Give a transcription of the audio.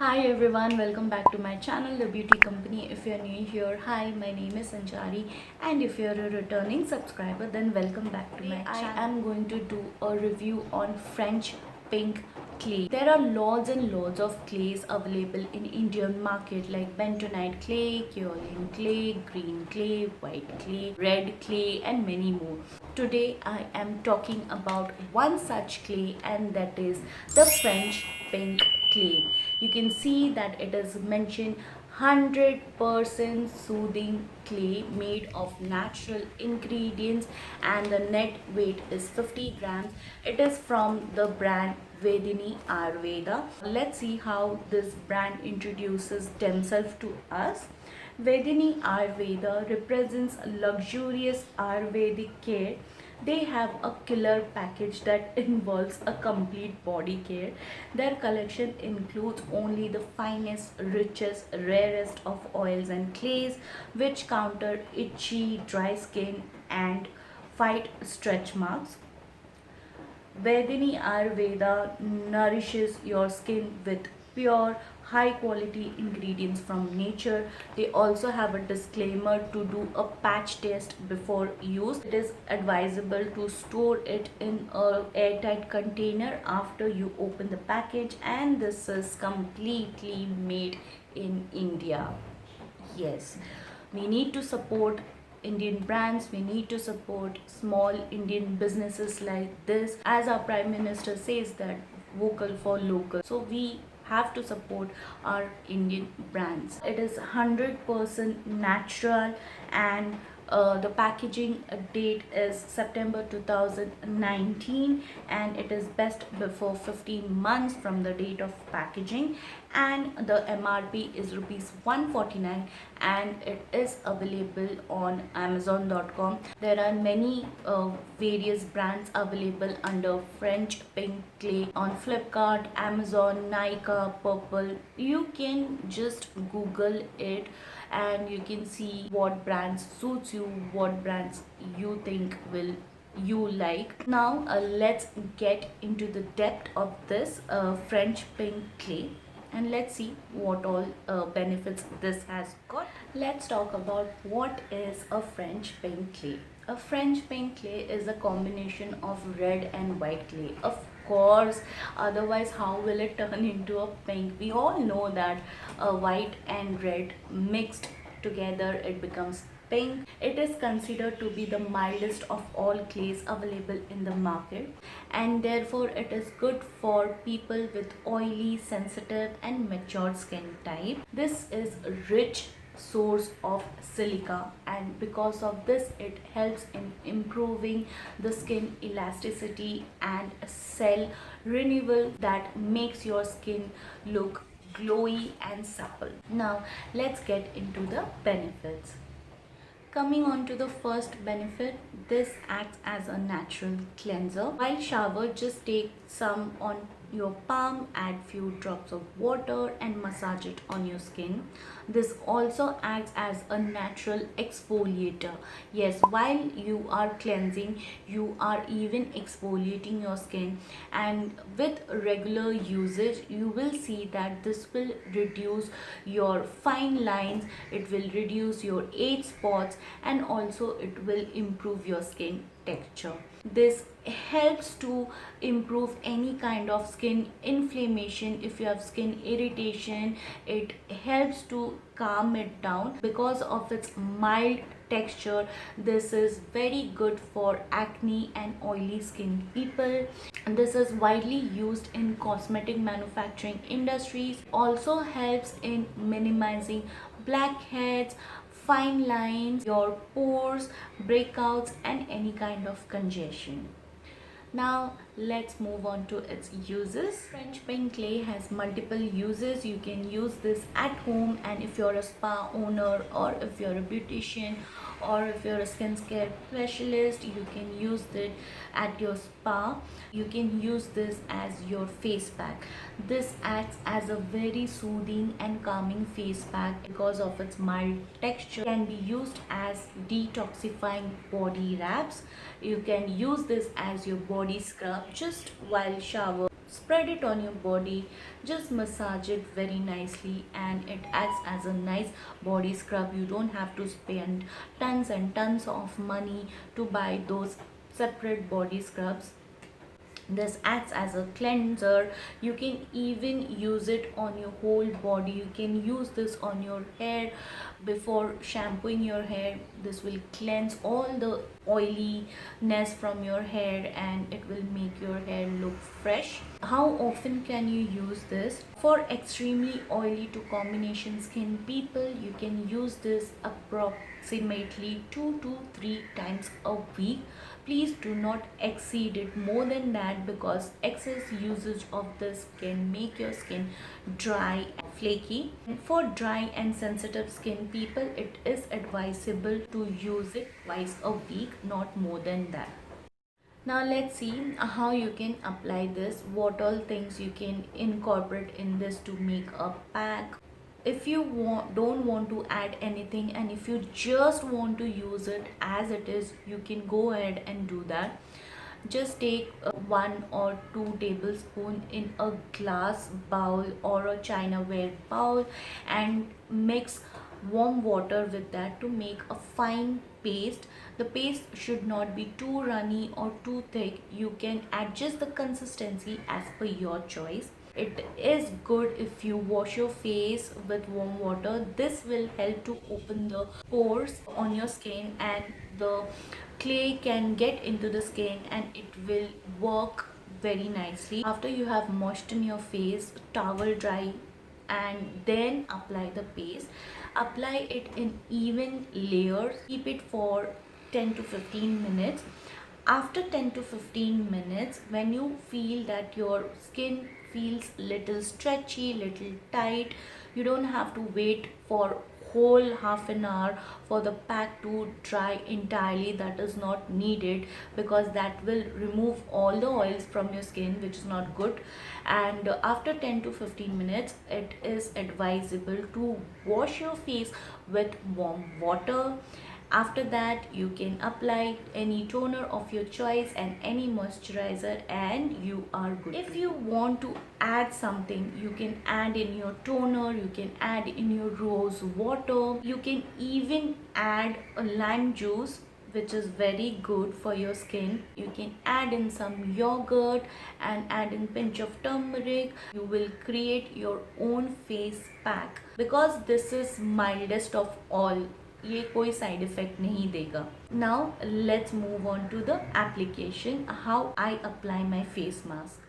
Hi everyone, welcome back to my channel The Beauty Company. If you're new here, hi, my name is Sanchari, and if you're a returning subscriber, then welcome back to my channel. I am going to do a review on French pink clay. There are lots and lots of clays available in Indian market like bentonite clay, kaolin clay, green clay, white clay, red clay, and many more. Today I am talking about one such clay, and that is the French pink clay. You can see that it is mentioned 100% soothing clay made of natural ingredients, and the net weight is 50 grams. It is from the brand Vedini Ayurveda. Let's see how this brand introduces themselves to us. Vedini Ayurveda represents luxurious Ayurvedic care. They have a killer package that involves a complete body care. Their collection includes only the finest, richest, rarest of oils and clays, which counter itchy, dry skin and fight stretch marks. Vedini Ayurveda nourishes your skin with pure, high quality ingredients from nature. They also have a disclaimer to do a patch test before use. It is advisable to store it in a airtight container after you open the package, and this is completely made in India. Yes, we need to support Indian brands, we need to support small Indian businesses like this. As our Prime Minister says that vocal for local. So we have to support our Indian brands. It is 100% natural, and the packaging date is September 2019, and it is best before 15 months from the date of packaging, and the MRP is rupees 149, and it is available on Amazon.com. There are many various brands available under French pink clay on Flipkart, Amazon, Nykaa, Purple. You can just Google it and you can see what brands suits you, what brands you think will you like. Now let's get into the depth of this French pink clay, and let's see what all benefits this has got. Let's talk about what is a French pink clay. A French pink clay is a combination of red and white clay. Of course, otherwise how will it turn into a pink? We all know that white and red mixed together it becomes pink. It is considered to be the mildest of all clays available in the market, and therefore it is good for people with oily, sensitive and mature skin type. This is rich source of silica, and because of this it helps in improving the skin elasticity and cell renewal that makes your skin look glowy and supple. Now let's get into the benefits. Coming on to the first benefit, this acts as a natural cleanser. While shower, just take some on your palm, add few drops of water and massage it on your skin. This also acts as a natural exfoliator. Yes, while you are cleansing, you are even exfoliating your skin, and with regular usage you will see that this will reduce your fine lines, it will reduce your age spots, and also it will improve your skin texture. This helps to improve any kind of skin inflammation. If you have skin irritation, it helps to calm it down. Because of its mild texture, this is very good for acne and oily skin people. And this is widely used in cosmetic manufacturing industries. Also helps in minimizing blackheads, fine lines, your pores, breakouts and any kind of congestion. Now let's move on to its uses. French pink clay has multiple uses. You can use this at home, and if you're a spa owner, or if you're a beautician, or if you're a skincare specialist, you can use it at your spa. You can use this as your face pack. This acts as a very soothing and calming face pack because of its mild texture. It can be used as detoxifying body wraps. You can use this as your body scrub just while shower. spread it on your body, just massage it very nicely, and it acts as a nice body scrub. You don't have to spend tons and tons of money to buy those separate body scrubs. This acts as a cleanser. You can even use it on your whole body. You can use this on your hair before shampooing your hair. This will cleanse all the oiliness from your hair, and it will make your hair look fresh. How often can you use this? For extremely oily to combination skin people, you can use this approximately 2 to 3 times a week. Please do not exceed it more than that, because excess usage of this can make your skin dry and flaky. And for dry and sensitive skin people, it is advisable to use it twice a week, not more than that. Now let's see how you can apply this, what all things you can incorporate in this to make a pack. If you don't want to add anything, and if you just want to use it as it is, you can go ahead and do that. Just take 1 or 2 tablespoons in a glass bowl or a chinaware bowl, and mix warm water with that to make a fine paste. The paste should not be too runny or too thick. You can adjust the consistency as per your choice. It is good if you wash your face with warm water. This will help to open the pores on your skin, and the clay can get into the skin, and it will work very nicely. After you have moistened your face, towel dry, and then apply the paste. Apply it in even layers. Keep it for 10 to 15 minutes. After 10 to 15 minutes, when you feel that your skin feels little stretchy, little tight, you don't have to wait for whole half an hour for the pack to dry entirely. That is not needed, because that will remove all the oils from your skin, which is not good. And after 10 to 15 minutes, it is advisable to wash your face with warm water. After that, you can apply any toner of your choice and any moisturizer, and you are good. If you want to add something, you can add in your toner, you can add in your rose water, you can even add a lime juice, which is very good for your skin. You can add in some yogurt and add in pinch of turmeric. You will create your own face pack, because this is mildest of all. ये कोई side effect नहीं देगा. Now let's move on to the application, how I apply my face mask.